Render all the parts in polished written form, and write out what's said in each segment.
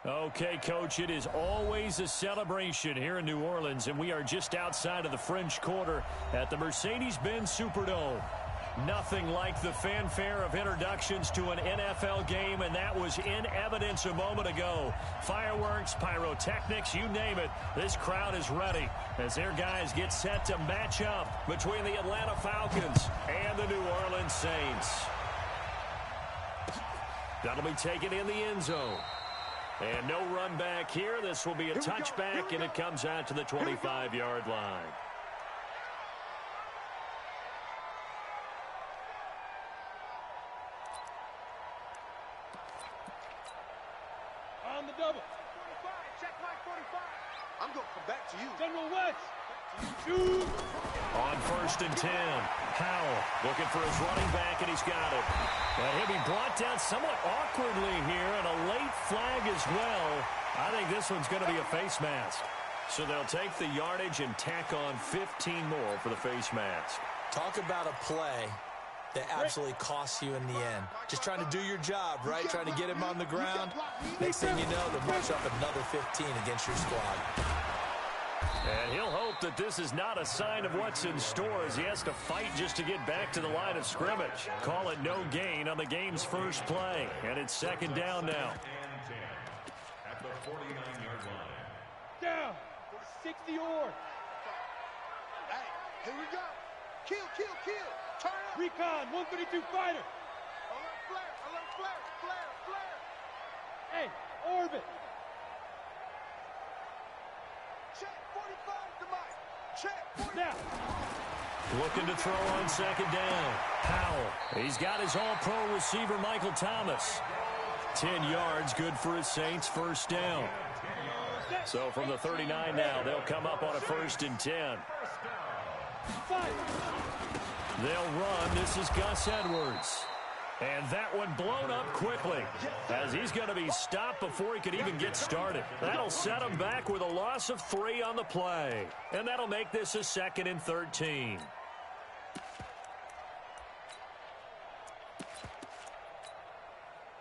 Okay, Coach, it is always a celebration here in New Orleans, and we are just outside of the French Quarter at the Mercedes-Benz Superdome. Nothing like the fanfare of introductions to an NFL game, and that was in evidence a moment ago. Fireworks, pyrotechnics, you name it. This crowd is ready as their guys get set to match up between the Atlanta Falcons and the New Orleans Saints. That'll be taken in the end zone. And no run back here. This will be a touchback, and it comes out to the 25-yard line. On the double. 45, check my 45. I'm going to come back to you. General West. On 1st and 10, Powell looking for his running back, and he's got it. And he'll be brought down somewhat awkwardly here, and a late flag as well. I think this one's going to be a face mask. So they'll take the yardage and tack on 15 more for the face mask. Talk about a play that absolutely costs you in the end. Just trying to do your job, right? Trying to get him on the ground. Next thing you know, they'll march up another 15 against your squad. And he'll hope that this is not a sign of what's in store as he has to fight just to get back to the line of scrimmage. Call it no gain on the game's first play. And it's 2nd down now. At the 49-yard line. Down. 60 or. Hey, here we go. Kill, kill, kill. Turn up. Recon, 132 fighter. Alert flare, alert flare, flare, flare. Hey, orbit. Check 45 to Mike. Check 45. Now. Looking to throw on 2nd down. Powell. He's got his all-pro receiver, Michael Thomas. 10 yards, good for his Saints, 1st down. So from the 39 now, they'll come up on a 1st and 10. They'll run. This is Gus Edwards. And that one blown up quickly as he's going to be stopped before he could even get started. That'll set him back with a loss of 3 on the play. And that'll make this a 2nd and 13.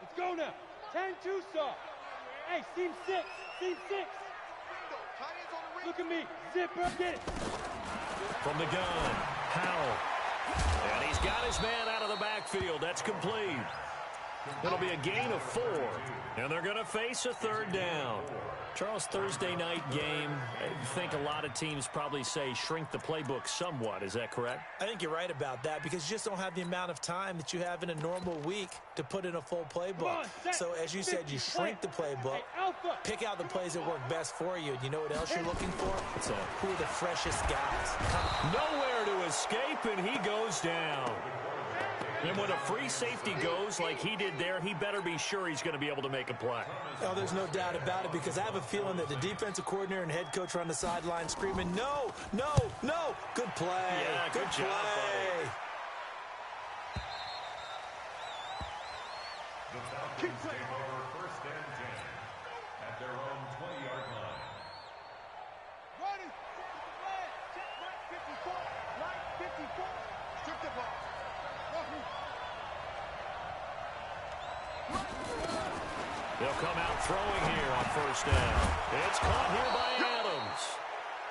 Let's go now. 10-2 saw. Hey, seam 6. Seam 6. Look at me. Zipper, get it. From the gun, Powell. And he's got his man out of the backfield. That's complete. It'll be a gain of 4. And they're going to face a 3rd down. Charles, Thursday night game, I think a lot of teams probably say shrink the playbook somewhat. Is that correct? I think you're right about that because you just don't have the amount of time that you have in a normal week to put in a full playbook. So as you said, you shrink the playbook, pick out the plays that work best for you. And you know what else you're looking for? It's who are the freshest guys. Nowhere to escape, and he goes down. And when a free safety goes like he did there, he better be sure he's going to be able to make a play. Oh, there's no doubt about it because I have a feeling that the defensive coordinator and head coach are on the sideline screaming, no, no, no. Good play. Yeah, good job, buddy. The Falcons take over 1st and 10 at their own 20-yard line. Running. Check right 54. Right 54. Strip the ball. They'll come out throwing here on 1st down. It's caught here by Adams.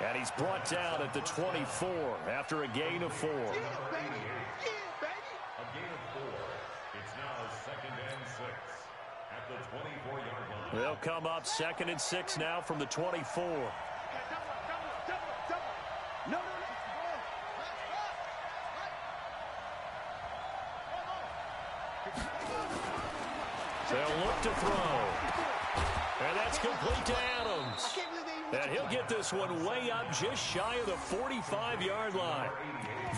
And he's brought down at the 24 after a gain of 4. Yeah, baby. A gain of 4. It's now 2nd and 6 at the 24-yard line. They'll come up 2nd and 6 now from the 24. No. They'll look to throw. And that's complete to Adams. And he'll get this one way up just shy of the 45-yard line.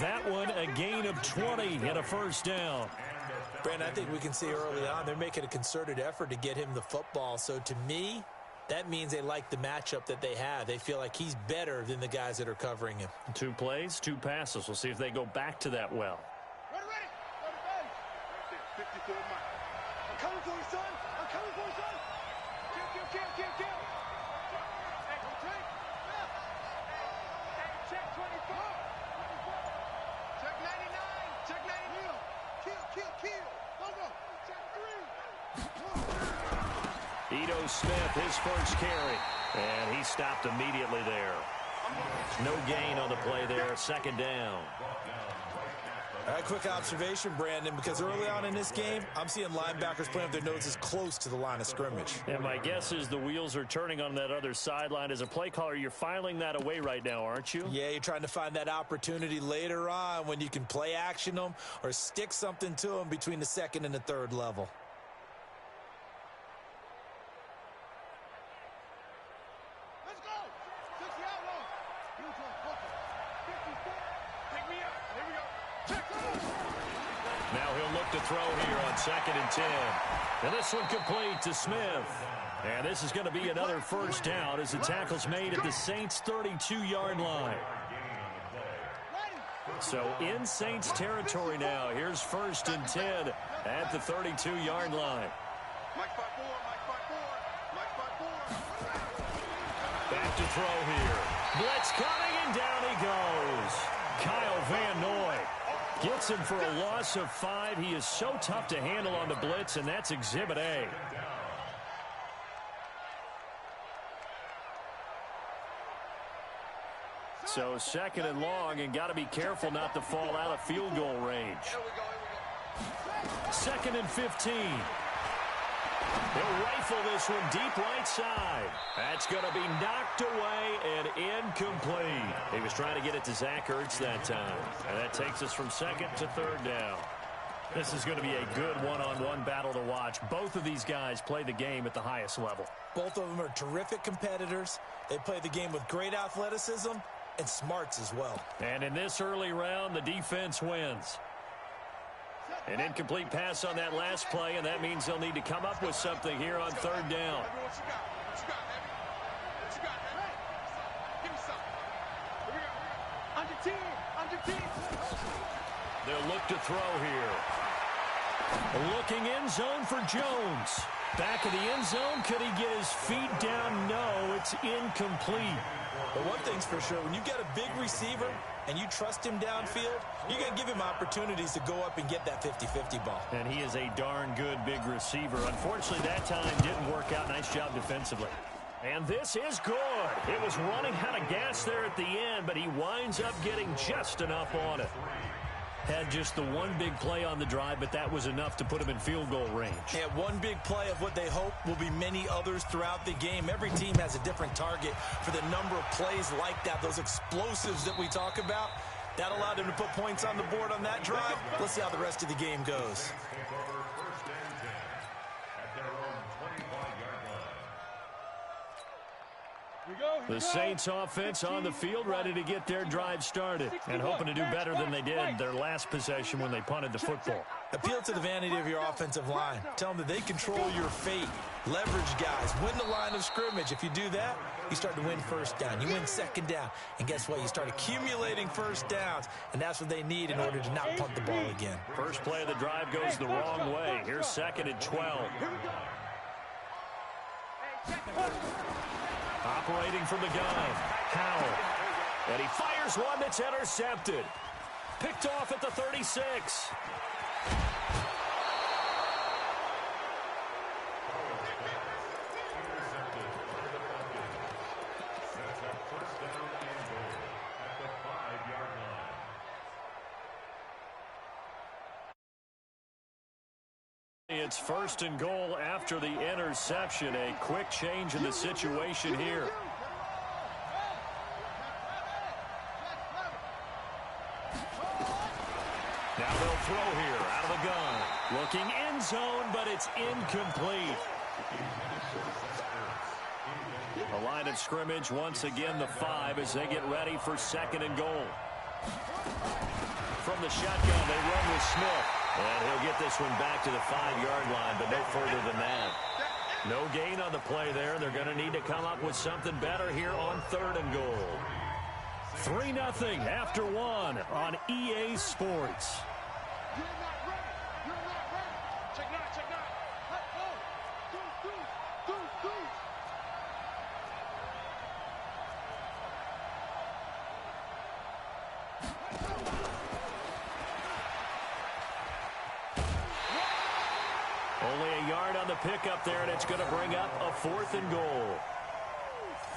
That one a gain of 20 and a 1st down. Brandon, I think we can see early on they're making a concerted effort to get him the football. So to me, that means they like the matchup that they have. They feel like he's better than the guys that are covering him. 2 plays, 2 passes. We'll see if they go back to that well. Ready. 52 of mine. I'm coming for you, son. I'm coming for you, son. Kill. Hey, take. Hey, check 24. Check 99. Check 99. Kill. Go. Check 3. Ito Smith, his first carry. And he stopped immediately there. No gain on the play there. Second down. A quick observation, Brandon, because early on in this game, I'm seeing linebackers playing with their noses close to the line of scrimmage. And my guess is the wheels are turning on that other sideline. As a play caller, you're filing that away right now, aren't you? Yeah, you're trying to find that opportunity later on when you can play action them or stick something to them between the second and the third level. Let's go! 60 out long. Take me out. Here we go. Check. Now he'll look to throw here on 2nd and 10. And this one complete to Smith. And this is going to be another first down as the tackle's made at the Saints' 32-yard line. So in Saints territory now. Here's 1st and 10 at the 32-yard line. Back to throw here. Blitz coming, and down he goes. Kyle Van Noy gets him for a loss of 5. He is so tough to handle on the blitz, and that's Exhibit A. So 2nd and long, and got to be careful not to fall out of field goal range. 2nd and 15. He'll rifle this one deep right side. That's going to be knocked away and incomplete. He was trying to get it to Zach Ertz that time. And that takes us from 2nd to 3rd down. This is going to be a good one-on-one battle to watch. Both of these guys play the game at the highest level. Both of them are terrific competitors. They play the game with great athleticism and smarts as well. And in this early round, the defense wins. An incomplete pass on that last play, and that means they'll need to come up with something here on 3rd down. They'll look to throw here. Looking end zone for Jones. Back of the end zone. Could he get his feet down? No, it's incomplete. But one thing's for sure, when you get a big receiver and you trust him downfield, you're going to give him opportunities to go up and get that 50-50 ball. And he is a darn good big receiver. Unfortunately, that time didn't work out. Nice job defensively. And this is good. It was running out of gas there at the end, but he winds up getting just enough on it. Had just the one big play on the drive, but that was enough to put him in field goal range. Yeah, one big play of what they hope will be many others throughout the game. Every team has a different target for the number of plays like that, those explosives that we talk about. That allowed them to put points on the board on that drive. Let's see how the rest of the game goes. The Saints offense on the field, ready to get their drive started and hoping to do better than they did their last possession when they punted the football. Appeal to the vanity of your offensive line. Tell them that they control your fate. Leverage guys. Win the line of scrimmage. If you do that, you start to win first down. You win 2nd down. And guess what? You start accumulating first downs. And that's what they need in order to not punt the ball again. First play of the drive goes the wrong way. Here's 2nd and 12. Operating from the gun, Howell. And he fires one that's intercepted. Picked off at the 36. It's 1st and goal after the interception. A quick change in the situation here. Now they'll throw here out of the gun. Looking end zone, but it's incomplete. The line of scrimmage once again the 5 as they get ready for 2nd and goal. From the shotgun, they run with Smith. And he'll get this one back to the 5-yard line, but no further than that. No gain on the play there. They're going to need to come up with something better here on 3rd and goal. 3-0 after 1 on EA Sports. Only a yard on the the pickup there, and it's going to bring up a 4th and goal.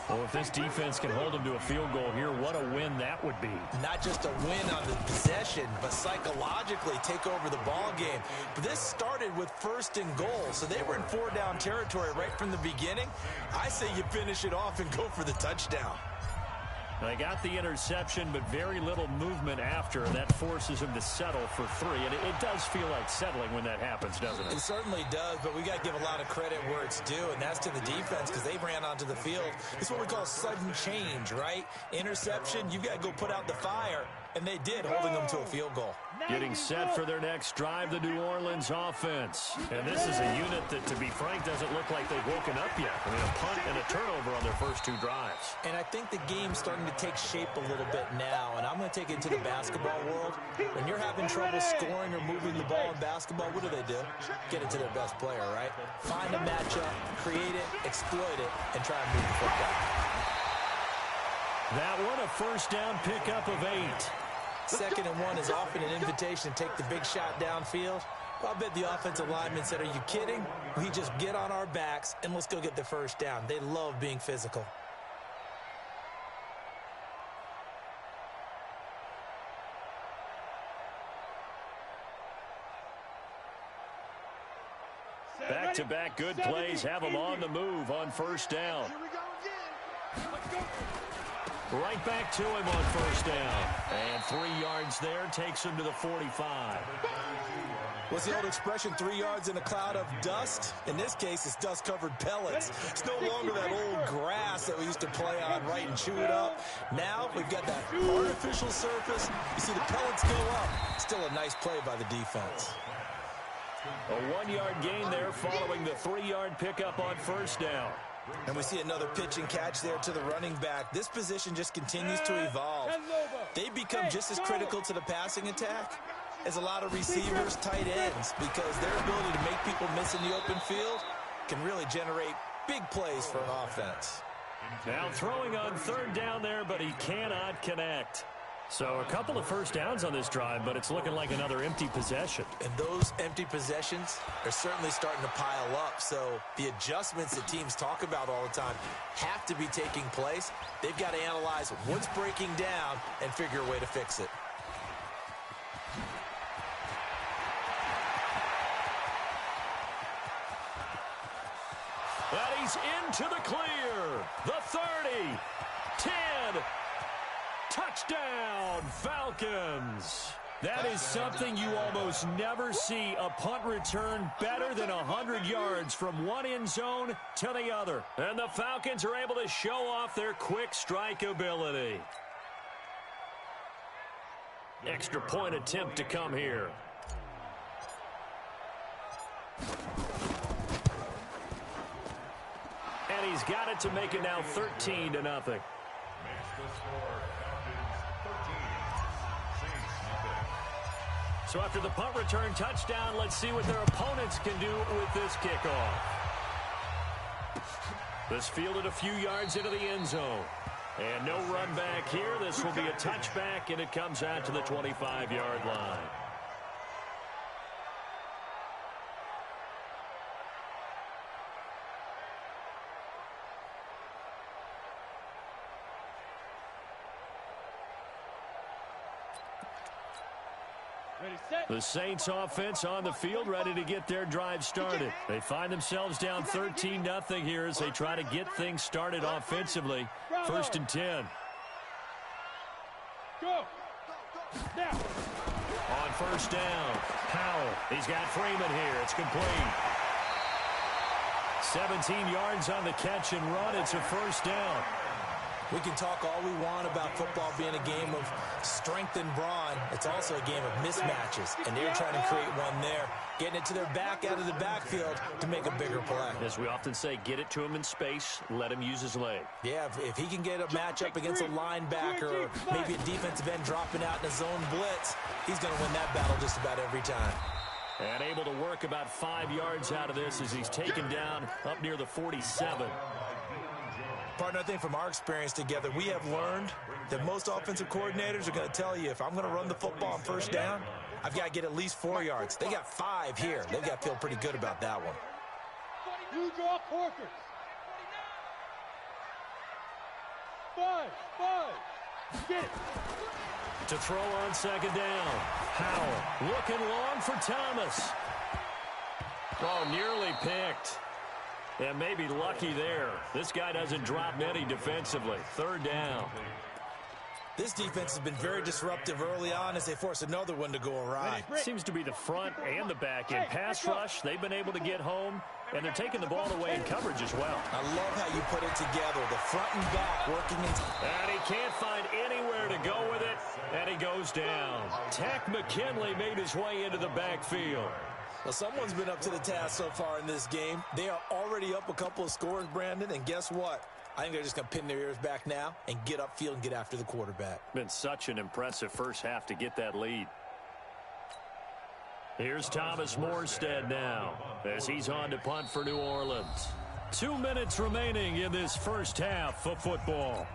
Well, if this defense can hold them to a field goal here, what a win that would be. Not just a win on the possession, but psychologically take over the ball game. But this started with 1st and goal, so they were in 4-down territory right from the beginning. I say you finish it off and go for the touchdown. They got the interception, but very little movement after. That forces him to settle for 3. And it does feel like settling when that happens, doesn't it? It certainly does, but we got to give a lot of credit where it's due, and that's to the defense because they ran onto the field. It's what we call sudden change, right? Interception, you got to go put out the fire, and they did, holding them to a field goal. Getting set for their next drive, the New Orleans offense. And this is a unit that, to be frank, doesn't look like they've woken up yet. I mean, a punt and a turnover on their first 2 drives. And I think the game's starting to take shape a little bit now, and I'm going to take it to the basketball world. When you're having trouble scoring or moving the ball in basketball, what do? Get it to their best player, right? Find a matchup, create it, exploit it, and try and move the football. That one, a first down pickup of 8. 2nd and 1 is often an invitation to take the big shot downfield. Well, I bet the offensive lineman said, are you kidding? We just get on our backs and let's go get the first down. They love being physical. Back-to-back good plays have them on the move on first down. Here we go again. Let's go. Right back to him on first down. And 3 yards there takes him to the 45. What's the old expression, 3 yards in a cloud of dust? In this case, it's dust-covered pellets. It's no longer that old grass that we used to play on, right, and chew it up. Now we've got that artificial surface. You see the pellets go up. Still a nice play by the defense. A 1-yard gain there following the 3-yard pickup on first down. And we see another pitch and catch there to the running back. This position just continues to evolve. They become just as critical to the passing attack as a lot of receivers, tight ends, because their ability to make people miss in the open field can really generate big plays for an offense. Now throwing on 3rd down there, but he cannot connect. So a couple of first downs on this drive, but it's looking like another empty possession. And those empty possessions are certainly starting to pile up. So the adjustments that teams talk about all the time have to be taking place. They've got to analyze what's breaking down and figure a way to fix it. And he's into the clear. The 30, 10, touchdown, Falcons. That is something you almost never see. A punt return better than 100 yards from one end zone to the other. And the Falcons are able to show off their quick strike ability. Extra point attempt to come here. And he's got it to make it now 13-0. Makes the score Falcons 13, Saints 0. So after the punt return touchdown, let's see what their opponents can do with this kickoff. This fielded a few yards into the end zone. And no run back here. This will be a touchback, and it comes out to the 25-yard line. The Saints offense on the field, ready to get their drive started. They find themselves down 13-0 here as they try to get things started offensively. 1st and 10. Go. Now. On first down, Powell. He's got Freeman here. It's complete. 17 yards on the catch and run. It's a first down. We can talk all we want about football being a game of strength and brawn. It's also a game of mismatches, and they're trying to create one there, getting it to their back out of the backfield to make a bigger play. As we often say, get it to him in space, let him use his leg. Yeah, if he can get a matchup against a linebacker or maybe a defensive end dropping out in a zone blitz, he's going to win that battle just about every time. And able to work about 5 yards out of this as he's taken down up near the 47. Partner, I think from our experience together, we have learned that most offensive coordinators are going to tell you, if I'm going to run the football on first down, I've got to get at least 4 yards. They got 5 here. They've got to feel pretty good about that one. 2 draw Corkers. 5. Get it. To throw on second down. Howell looking long for Thomas. Oh, nearly picked. And maybe lucky there. This guy doesn't drop many defensively. 3rd down. This defense has been very disruptive early on as they force another one to go awry. Seems to be the front and the back end. Pass rush, they've been able to get home, and they're taking the ball away in coverage as well. I love how you put it together. The front and back working in. And he can't find anywhere to go with it, and he goes down. Tack McKinley made his way into the backfield. Well, someone's been up to the task so far in this game. They are already up a couple of scores, Brandon, and guess what? I think they're just going to pin their ears back now and get upfield and get after the quarterback. Been such an impressive first half to get that lead. Here's Thomas Morstead now as he's on to punt for New Orleans. 2 minutes remaining in this first half of football.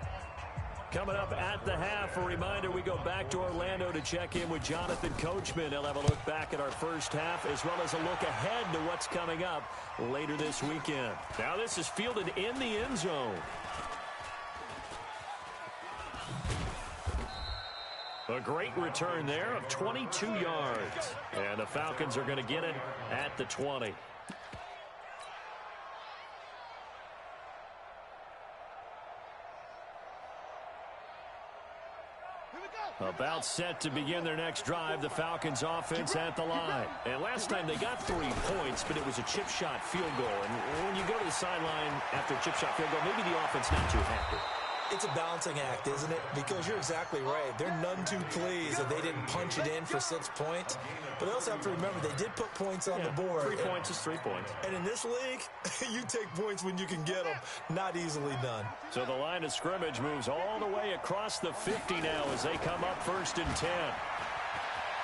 Coming up at the half, a reminder, we go back to Orlando to check in with Jonathan Coachman. He'll have a look back at our first half as well as a look ahead to what's coming up later this weekend. Now this is fielded in the end zone. A great return there of 22 yards. And the Falcons are going to get it at the 20. About set to begin their next drive, the Falcons offense at the line. And last time they got 3 points, but it was a chip shot field goal. And when you go to the sideline after a chip shot field goal, maybe the offense not too happy. It's a balancing act, isn't it? Because you're exactly right. They're none too pleased that they didn't punch it in for 6 points. But they also have to remember they did put points on the board. 3 points is 3 points. And in this league, you take points when you can get them. Not easily done. So the line of scrimmage moves all the way across the 50 now as they come up 1st and 10.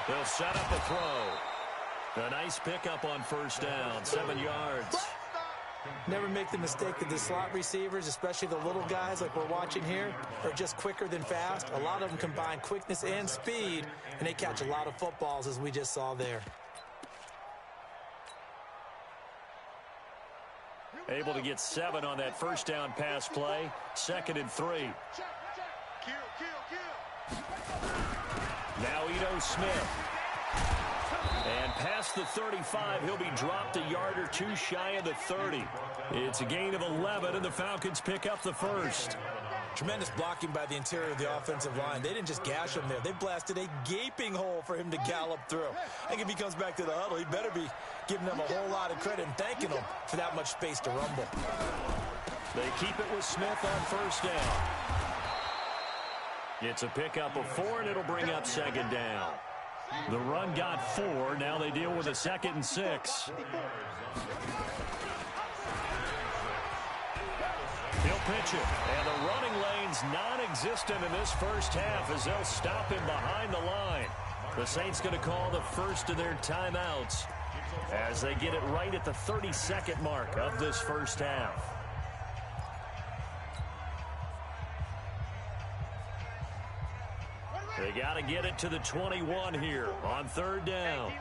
They'll set up a throw. A nice pickup on 1st down, 7 yards. Never make the mistake that the slot receivers, especially the little guys like we're watching here, are just quicker than fast. A lot of them combine quickness and speed, and they catch a lot of footballs, as we just saw there. Able to get 7 on that 1st down pass play. 2nd and 3. Now Ito Smith. And past the 35, he'll be dropped a yard or 2 shy of the 30. It's a gain of 11, and the Falcons pick up the 1st. Tremendous blocking by the interior of the offensive line. They didn't just gash him there. They blasted a gaping hole for him to gallop through. I think if he comes back to the huddle, he better be giving them a whole lot of credit and thanking them for that much space to rumble. They keep it with Smith on 1st down. It's a pickup of 4, and it'll bring up 2nd down. The run got 4. Now they deal with a 2nd and 6. He'll pitch it. And the running lane's non-existent in this first half as they'll stop him behind the line. The Saints going to call the first of their timeouts as they get it right at the 32nd mark of this first half. They got to get it to the 21 here on 3rd down.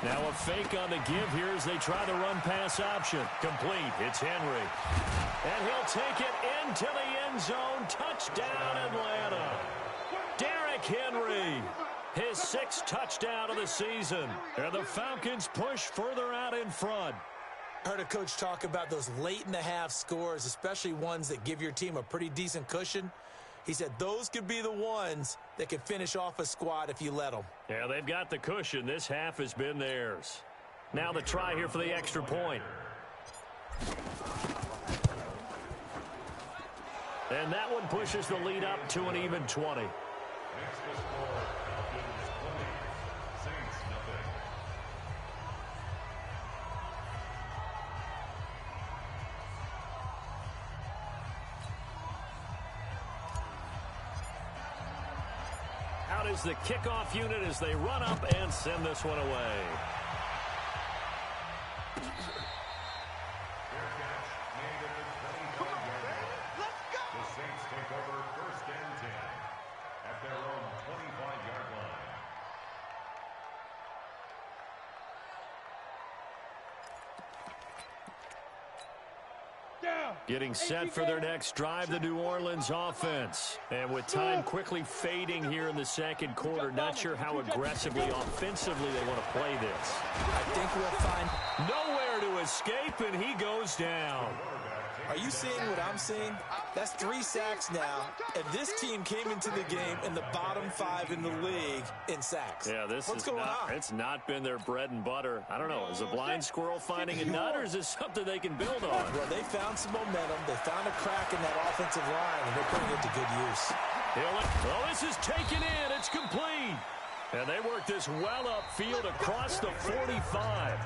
Now a fake on the give here as they try the run-pass option. Complete. It's Henry. And he'll take it into the end zone. Touchdown, Atlanta. Derrick Henry. His 6th touchdown of the season. And the Falcons push further out in front. I heard a coach talk about those late-in-the-half scores, especially ones that give your team a pretty decent cushion. He said those could be the ones that could finish off a squad if you let them. Yeah, they've got the cushion. This half has been theirs. Now the try here for the extra point. And that one pushes the lead up to an even 20. Out is the kickoff unit as they run up and send this one away. The Saints take over 1st and 10 at their own 25-yard line. Getting set for their next drive, the New Orleans offense. And with time quickly fading here in the second quarter, not sure how aggressively, offensively they want to play this. I think we'll find nowhere to escape, and he goes down. Are you seeing what I'm seeing? That's 3 sacks now, and this team came into the game in the bottom 5 in the league in sacks. Yeah, What's going on? It's not been their bread and butter. I don't know. Is a blind squirrel finding a nut, or is this something they can build on? Well, they found some momentum. They found a crack in that offensive line, and they're putting it to good use. Well, this is taken in. It's complete. And they work this well upfield across the 45.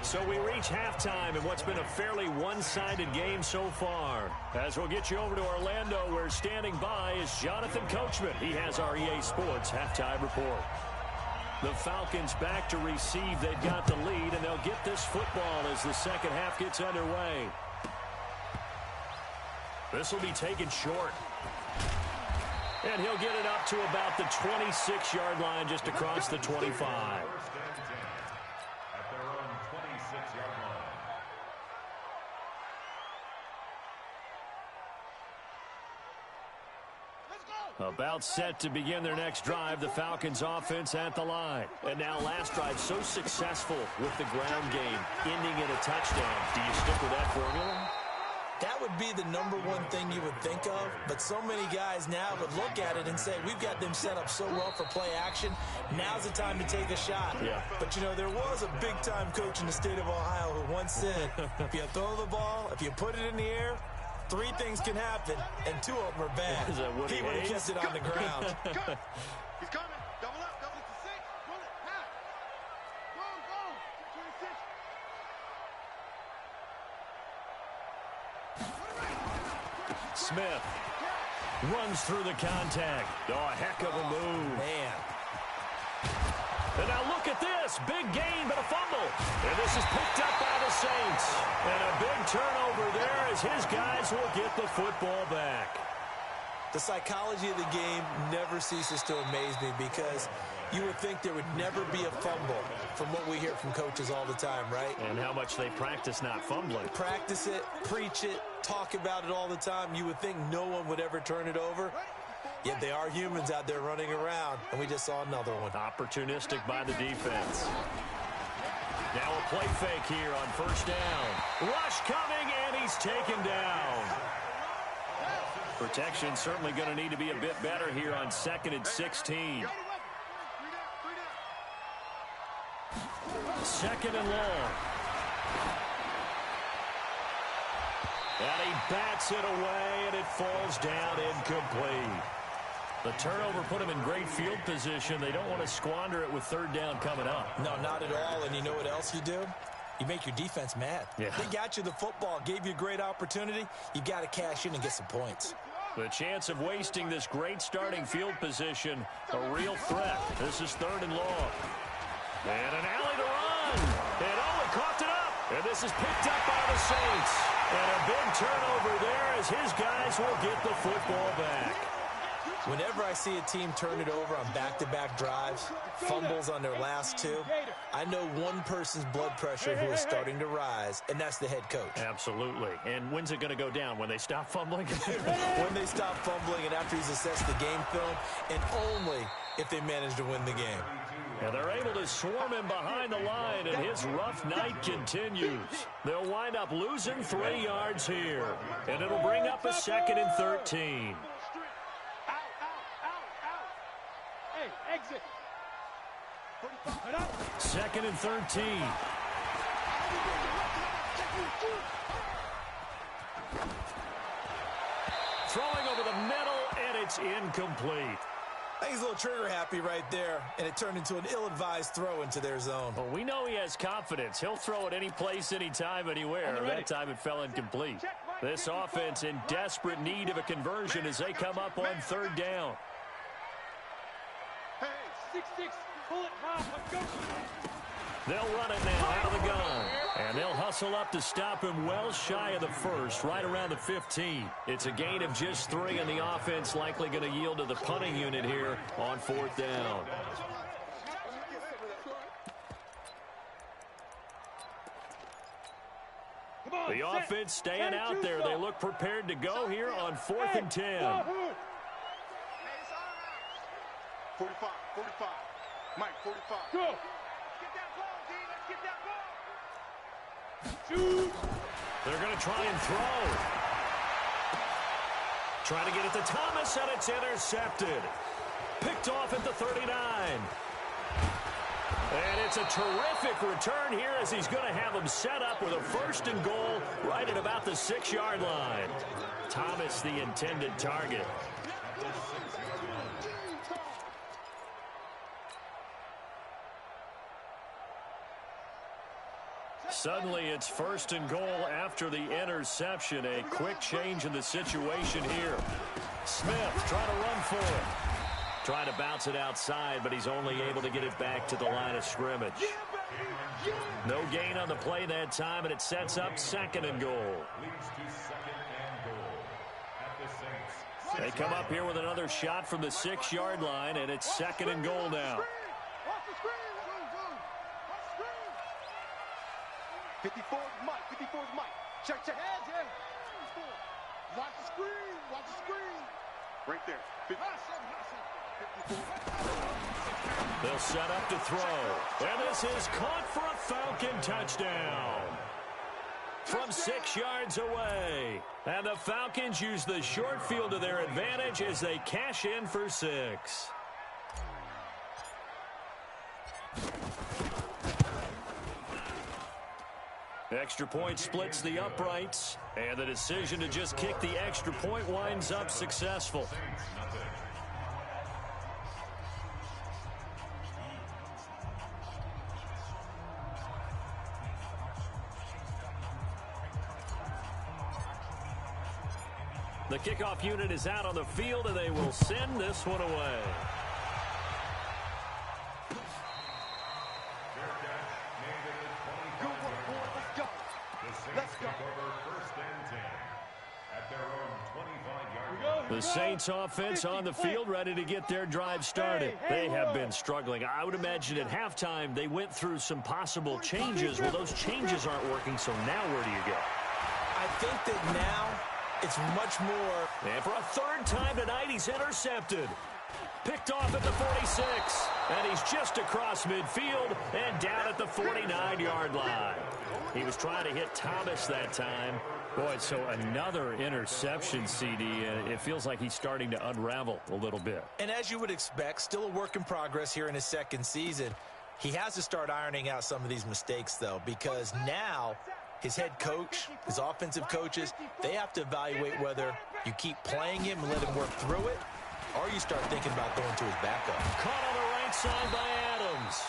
So we reach halftime in what's been a fairly one-sided game so far. As we'll get you over to Orlando, where standing by is Jonathan Coachman. He has our EA Sports halftime report. The Falcons back to receive. They've got the lead, and they'll get this football as the second half gets underway. This will be taken short. And he'll get it up to about the 26-yard line, just across the 25. About set to begin their next drive, the Falcons offense at the line. And now last drive so successful with the ground game, ending in a touchdown. Do you stick with that formula? That would be the number one thing you would think of, but so many guys now would look at it and say, we've got them set up so well for play action, now's the time to take a shot. Yeah. But, you know, there was a big-time coach in the state of Ohio who once said, if you throw the ball, if you put it in the air, 3 things can happen, and 2 of them are bad. He would have kept it on the ground. He's coming. Double up. Double it to 6. Pull it. Half. Go. 26. Smith runs through the contact. Oh, a heck of a move. Man. And now look at this. Big gain, but a fumble. And this is picked up by the Saints. And a big turnover there as his guys will get the football back. The psychology of the game never ceases to amaze me because you would think there would never be a fumble from what we hear from coaches all the time, right? And how much they practice not fumbling. Practice it, preach it, talk about it all the time. You would think no one would ever turn it over. Yet they are humans out there running around, and we just saw another one. Opportunistic by the defense. Now a play fake here on first down. Rush coming, and he's taken down. Protection certainly going to need to be a bit better here on 2nd and 16. 2nd and long. And he bats it away, and it falls down incomplete. The turnover put him in great field position. They don't want to squander it with 3rd down coming up. No, not at all. And you know what else you do? You make your defense mad. Yeah. They got you the football, gave you a great opportunity. You got to cash in and get some points. The chance of wasting this great starting field position, a real threat. This is 3rd and long. And an alley to run. And Owen coughed it up. And this is picked up by the Saints. And a big turnover there as his guys will get the football back. Whenever I see a team turn it over on back-to-back drives, fumbles on their last 2, I know one person's blood pressure who is starting to rise, and that's the head coach. Absolutely. And when's it going to go down? When they stop fumbling? When they stop fumbling and after he's assessed the game film, and only if they manage to win the game. And they're able to swarm him behind the line, and his rough night continues. They'll wind up losing 3 yards here, and it'll bring up a 2nd and 13. Exit. 2nd and 13. Throwing over the middle, and it's incomplete. I think he's a little trigger happy right there, and it turned into an ill-advised throw into their zone. Well, we know he has confidence. He'll throw it any place, anytime, anywhere. That time it fell incomplete. This offense in desperate need of a conversion as they come up on 3rd down. 6-6, pull it high, let's go. They'll run it now out of the gun. And they'll hustle up to stop him well shy of the 1st, right around the 15. It's a gain of just 3, and the offense likely going to yield to the punting unit here on 4th down. The offense staying out there. They look prepared to go here on 4th and 10. 45, 45. Mike, 45. Go. Let's get that ball, D. Let's get that ball. Shoot. They're going to try and throw. Trying to get it to Thomas, and it's intercepted. Picked off at the 39. And it's a terrific return here as he's going to have them set up with a 1st and goal right at about the 6-yard line. Thomas, the intended target. Suddenly, it's 1st and goal after the interception. A quick change in the situation here. Smith trying to run for it. Trying to bounce it outside, but he's only able to get it back to the line of scrimmage. No gain on the play that time, and it sets up 2nd and goal. They come up here with another shot from the 6-yard line, and it's 2nd and goal now. 54 is Mike. 54 is Mike. Check, check. Hands in. 54. Watch the screen. Watch the screen. Right there. 54. They'll set up to throw. And this is caught for a Falcon touchdown. From 6 yards away. And the Falcons use the short field to their advantage as they cash in for 6. Extra point splits the uprights, and the decision to just kick the extra point winds up successful. The kickoff unit is out on the field, and they will send this one away. The Saints offense on the field ready to get their drive started. They have been struggling. I would imagine at halftime they went through some possible changes. Well, those changes aren't working, so now where do you go? I think that now it's much more. And for a 3rd time tonight, he's intercepted. Picked off at the 46, and he's just across midfield and down at the 49-yard line. He was trying to hit Thomas that time. Boy, so another interception, CD. It feels like he's starting to unravel a little bit. And as you would expect, still a work in progress here in his 2nd season. He has to start ironing out some of these mistakes, though, because now his head coach, his offensive coaches, they have to evaluate whether you keep playing him and let him work through it, or you start thinking about going to his backup. Caught on the right side by Adams.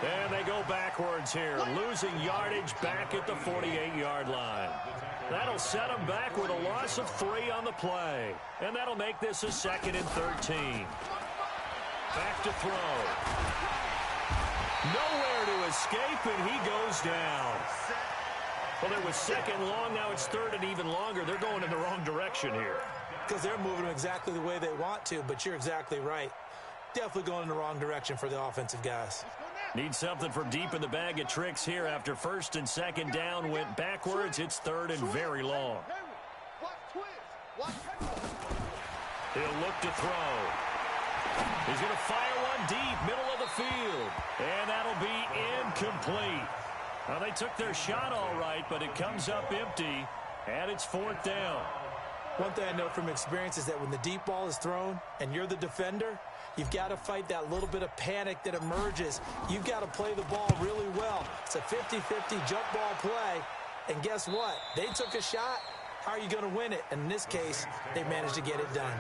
And they go backwards here, losing yardage back at the 48-yard line. That'll set them back with a loss of 3 on the play. And that'll make this a 2nd and 13. Back to throw. Nowhere to escape, and he goes down. Well, there was 2nd long, now it's 3rd and even longer. They're going in the wrong direction here. Because they're moving exactly the way they want to, but you're exactly right. Definitely going in the wrong direction for the offensive guys. Need something from deep in the bag of tricks here. After 1st and 2nd down went backwards, it's 3rd and very long. He'll look to throw. He's going to fire one deep, middle of the field. And that'll be incomplete. Well, they took their shot all right, but it comes up empty, and it's 4th down. One thing I know from experience is that when the deep ball is thrown and you're the defender, you've got to fight that little bit of panic that emerges. You've got to play the ball really well. It's a 50-50 jump ball play. And guess what? They took a shot. How are you going to win it? And in this case, they managed to get it done.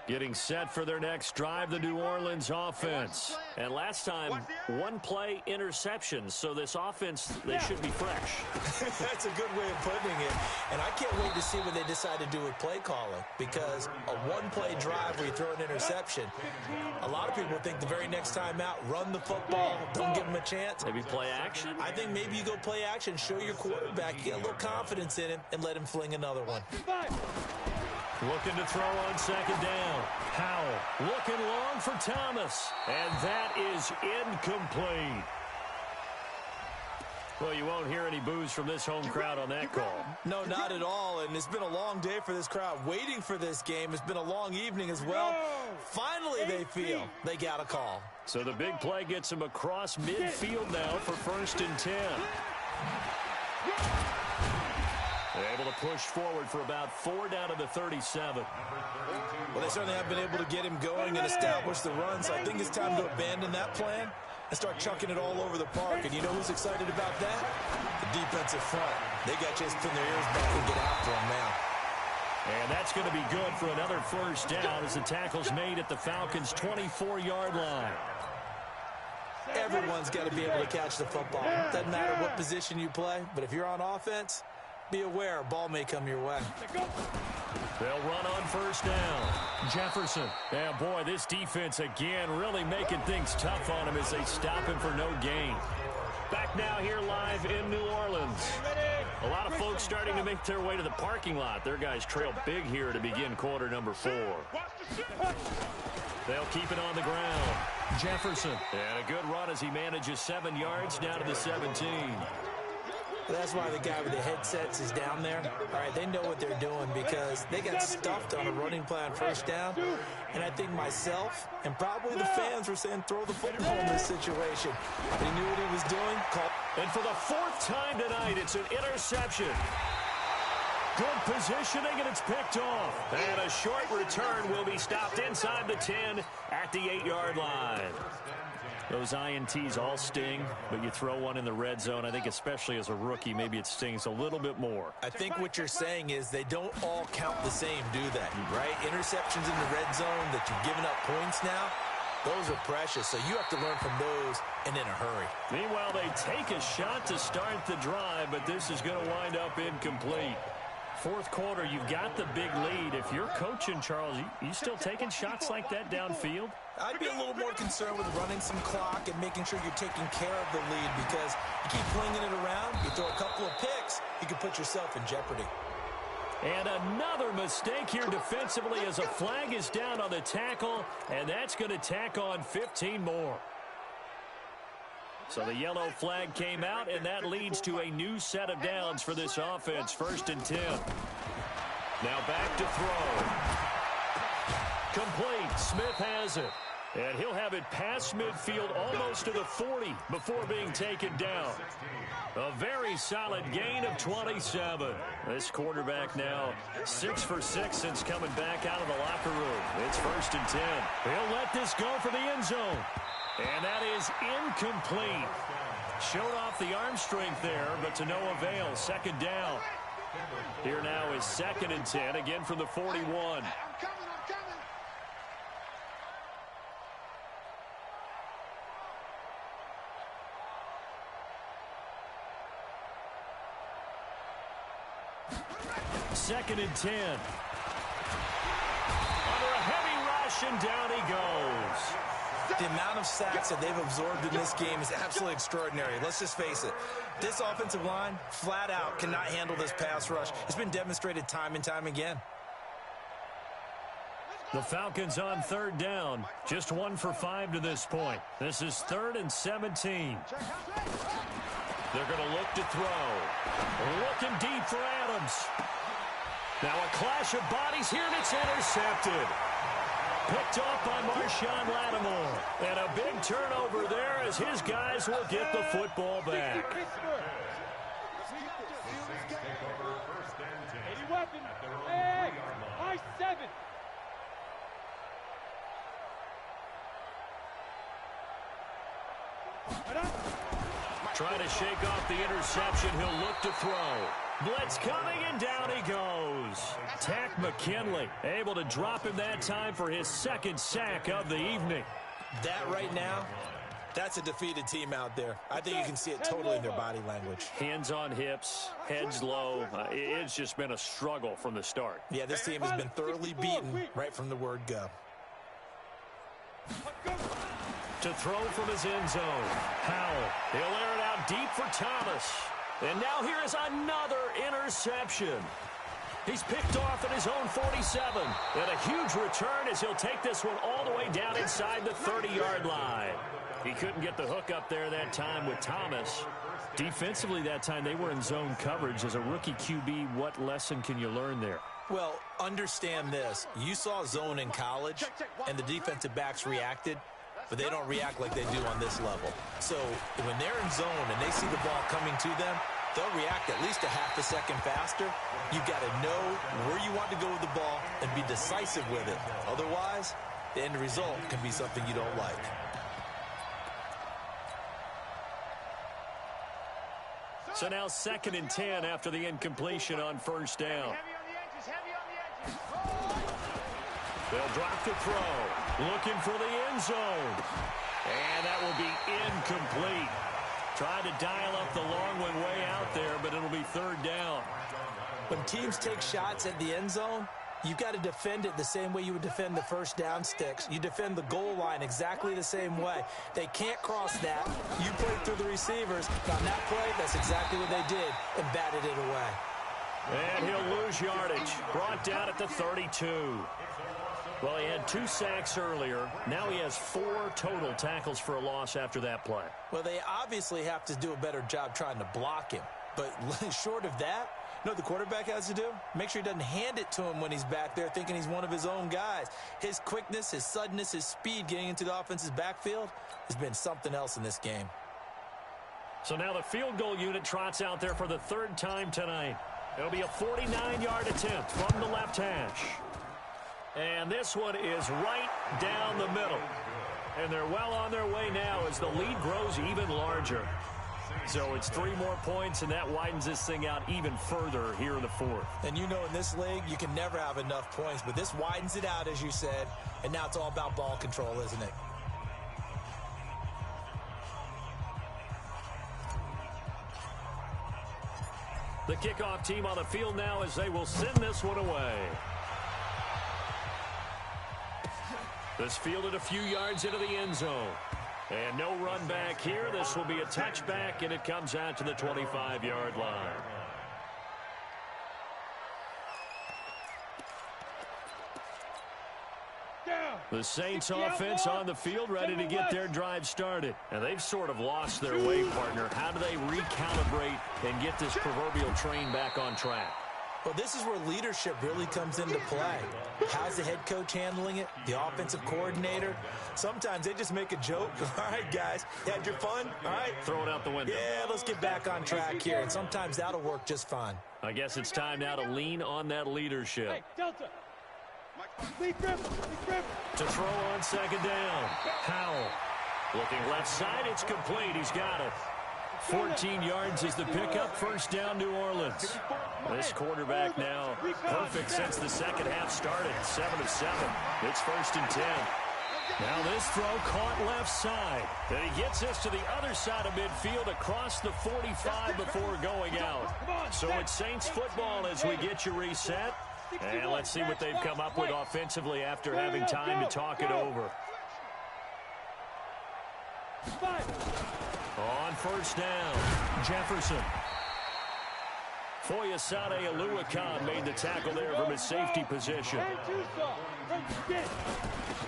Getting set for their next drive, the New Orleans offense. And last time, 1-play interceptions. So this offense, they should be fresh. That's a good way of putting it. And I can't wait to see what they decide to do with play calling. Because a 1-play drive where you throw an interception, a lot of people think the very next time out, run the football, don't give them a chance. Maybe play action? I think maybe you go play action, show your quarterback, get a little confidence in him, and let him fling another one. Looking to throw on second down. Howell looking long for Thomas. And that is incomplete. Well, you won't hear any boos from this home crowd on that call. No, not at all. And it's been a long day for this crowd waiting for this game. It's been a long evening as well. Finally, they feel they got a call. So the big play gets them across midfield now for 1st and 10. They're able to push forward for about 4 down to the 37. Well, they certainly have been able to get him going and establish the run, so I think it's time to abandon that plan and start chucking it all over the park. And you know who's excited about that? The defensive front. They got a chance to pin their ears back and get after him now. And that's going to be good for another 1st down as the tackle's made at the Falcons' 24-yard line. Everyone's got to be able to catch the football. Doesn't matter what position you play, but if you're on offense, be aware a ball may come your way. They'll run on 1st down. Jefferson. Yeah, boy, this defense again really making things tough on him as they stop him for no gain. Back now here live in New Orleans. A lot of folks starting to make their way to the parking lot. Their guys trail big here to begin quarter number 4. They'll keep it on the ground. Jefferson. And a good run as he manages 7 yards down to the 17. That's why the guy with the headsets is down there. All right, they know what they're doing because they got stuffed on a running play on 1st down. And I think myself and probably the fans were saying throw the football in this situation. But he knew what he was doing. And for the 4th time tonight, it's an interception. Good positioning, and it's picked off. And a short return will be stopped inside the 10 at the 8-yard line. Those INTs all sting, but you throw one in the red zone. I think especially as a rookie, maybe it stings a little bit more. I think what you're saying is they don't all count the same, do they? Right? Interceptions in the red zone that you've given up points now, those are precious. So you have to learn from those and in a hurry. Meanwhile, they take a shot to start the drive, but this is going to wind up incomplete. 4th quarter, you've got the big lead. If you're coaching, Charles, you still taking shots like that downfield? I'd be a little more concerned with running some clock and making sure you're taking care of the lead because you keep flinging it around, you throw a couple of picks, you can put yourself in jeopardy. And another mistake here defensively as a flag is down on the tackle, and that's going to tack on 15 more. So the yellow flag came out, and that leads to a new set of downs for this offense. 1st and 10. Now back to throw. Complete. Smith has it. And he'll have it past midfield almost to the 40 before being taken down. A very solid gain of 27. This quarterback now 6 for 6 since coming back out of the locker room. It's 1st and 10. He'll let this go for the end zone. And that is incomplete. Showed off the arm strength there, but to no avail. 2nd down. Here now is 2nd and 10, again from the 41. Second and 10. Under a heavy rush, and down he goes. The amount of sacks that they've absorbed in this game is absolutely extraordinary. Let's just face it. This offensive line, flat out, cannot handle this pass rush. It's been demonstrated time and time again. The Falcons on 3rd down. Just 1 for 5 to this point. This is 3rd and 17. They're going to look to throw. Looking deep for Adams. Now a clash of bodies here, and it's intercepted. Picked off by Marshawn Lattimore. And a big turnover there as his guys will get the football back. 80 weapon. Hey, high 7. Trying to shake off the interception. He'll look to throw. Blitz coming, and down he goes. Tack McKinley able to drop him that time for his 2nd sack of the evening. That right now, that's a defeated team out there. I think you can see it totally in their body language. Hands on hips, heads low. It's just been a struggle from the start. Yeah, this team has been thoroughly beaten right from the word go. To throw from his end zone. Howell. He'll air it out deep for Thomas. And now here is another interception. He's picked off at his own 47. And a huge return as he'll take this one all the way down inside the 30-yard line. He couldn't get the hook up there that time with Thomas. Defensively that time, they were in zone coverage. As a rookie QB, what lesson can you learn there? Well, understand this. You saw zone in college, and the defensive backs reacted, but they don't react like they do on this level. So when they're in zone and they see the ball coming to them, they'll react at least a half a second faster. You've got to know where you want to go with the ball and be decisive with it. Otherwise, the end result can be something you don't like. So now 2nd and 10 after the incompletion on first down. They'll drop the throw. Looking for the end zone. And that will be incomplete. Trying to dial up the long one way out there, but it'll be 3rd down. When teams take shots at the end zone, you've got to defend it the same way you would defend the first down sticks. You defend the goal line exactly the same way. They can't cross that. You play through the receivers. On that play, that's exactly what they did and batted it away. And he'll lose yardage. Brought down at the 32. Well, he had 2 sacks earlier. Now he has 4 total tackles for a loss after that play. Well, they obviously have to do a better job trying to block him. But short of that, you know what the quarterback has to do? Make sure he doesn't hand it to him when he's back there thinking he's one of his own guys. His quickness, his suddenness, his speed getting into the offense's backfield has been something else in this game. So now the field goal unit trots out there for the 3rd time tonight. It'll be a 49-yard attempt from the left hash. And this one is right down the middle. And they're well on their way now as the lead grows even larger. So it's 3 more points, and that widens this thing out even further here in the 4th. And you know in this league, you can never have enough points, but this widens it out, as you said, and now it's all about ball control, isn't it? The kickoff team on the field now as they will send this one away. This fielded a few yards into the end zone. And no run back here. This will be a touchback, and it comes out to the 25-yard line. The Saints offense on the field ready to get their drive started. And they've sort of lost their way, partner. How do they recalibrate and get this proverbial train back on track? Well, this is where leadership really comes into play. How's the head coach handling it? The offensive coordinator? Sometimes they just make a joke. All right, guys, you had your fun? All right. Throw it out the window. Yeah, let's get back on track here. And sometimes that'll work just fine. I guess it's time now to lean on that leadership. Hey, Delta. Lead grip. To throw on 2nd down. Howell. Looking left side, it's complete. He's got it. 14 yards is the pickup. 1st down, New Orleans. This quarterback now perfect since the second half started. 7 of 7. It's 1st and 10. Now this throw caught left side. And he gets this to the other side of midfield across the 45 before going out. So it's Saints football as we get you reset. And let's see what they've come up with offensively after having time to talk it over. On 1st down, Jefferson. Foyesade Oluwakan made the tackle there from his safety position.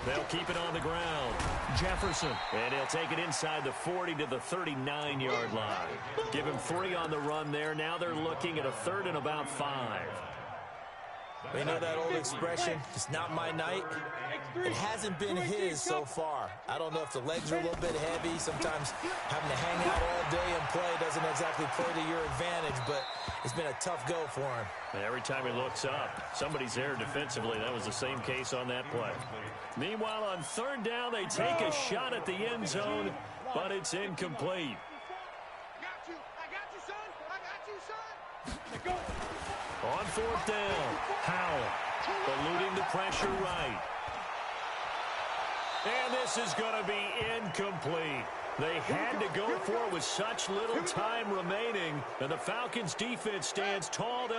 They'll keep it on the ground. Jefferson, and he'll take it inside the 40 to the 39-yard line. Give him 3 on the run there. Now they're looking at a 3rd and about 5. We know that old expression, it's not my night. It hasn't been his so far. I don't know if the legs are a little bit heavy. Sometimes having to hang out all day and play doesn't exactly play to your advantage, but it's been a tough go for him. And every time he looks up, somebody's there defensively. That was the same case on that play. Meanwhile, on 3rd down, they take a shot at the end zone, but it's incomplete. I got you, son. I got you, son. Go. On 4th down, Howell eluding the pressure right. And this is going to be incomplete. They had to go for it with such little time remaining, and the Falcons' defense stands tall.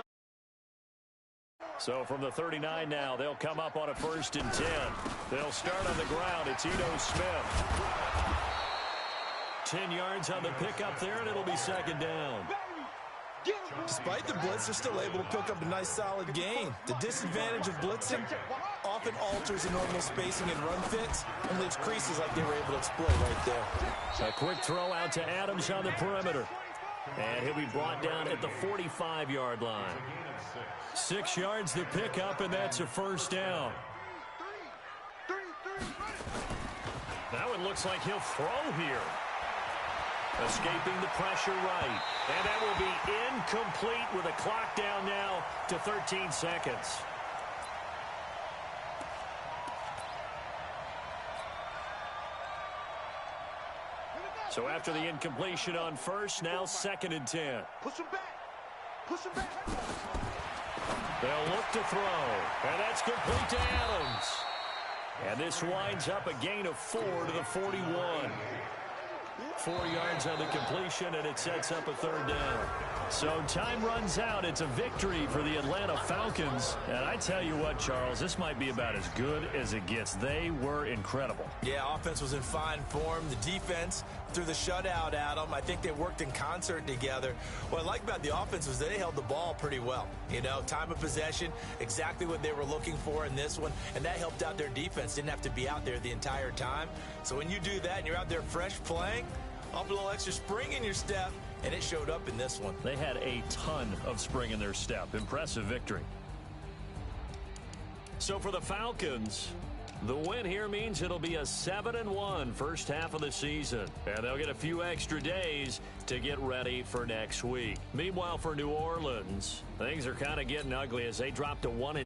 So from the 39 now, they'll come up on a 1st and 10. They'll start on the ground. It's Ito Smith. 10 yards on the pickup there, and it'll be 2nd down. Despite the blitz, they're still able to pick up a nice solid gain. The disadvantage of blitzing often alters the normal spacing and run fits and leaves creases like they were able to exploit right there. A quick throw out to Adams on the perimeter. And he'll be brought down at the 45-yard line. 6 yards the pickup, and that's a first down. That one looks like he'll throw here. Escaping the pressure right. And that will be incomplete with a clock down now to 13 seconds. So after the incompletion on first, now 2nd and 10. Push him back. Push him back. They'll look to throw. And that's complete to Adams. And this winds up a gain of 4 to the 41. 4 yards on the completion, and it sets up a 3rd down. So time runs out. It's a victory for the Atlanta Falcons. And I tell you what, Charles, this might be about as good as it gets. They were incredible. Yeah, offense was in fine form. The defense threw the shutout at them. I think they worked in concert together. What I like about the offense was they held the ball pretty well. You know, time of possession, exactly what they were looking for in this one, and that helped out their defense. Didn't have to be out there the entire time. So when you do that and you're out there fresh playing, up a little extra spring in your step, and it showed up in this one. They had a ton of spring in their step. Impressive victory. So for the Falcons, the win here means it'll be a 7-1 first half of the season. And they'll get a few extra days to get ready for next week. Meanwhile, for New Orleans, things are kind of getting ugly as they drop to 1-2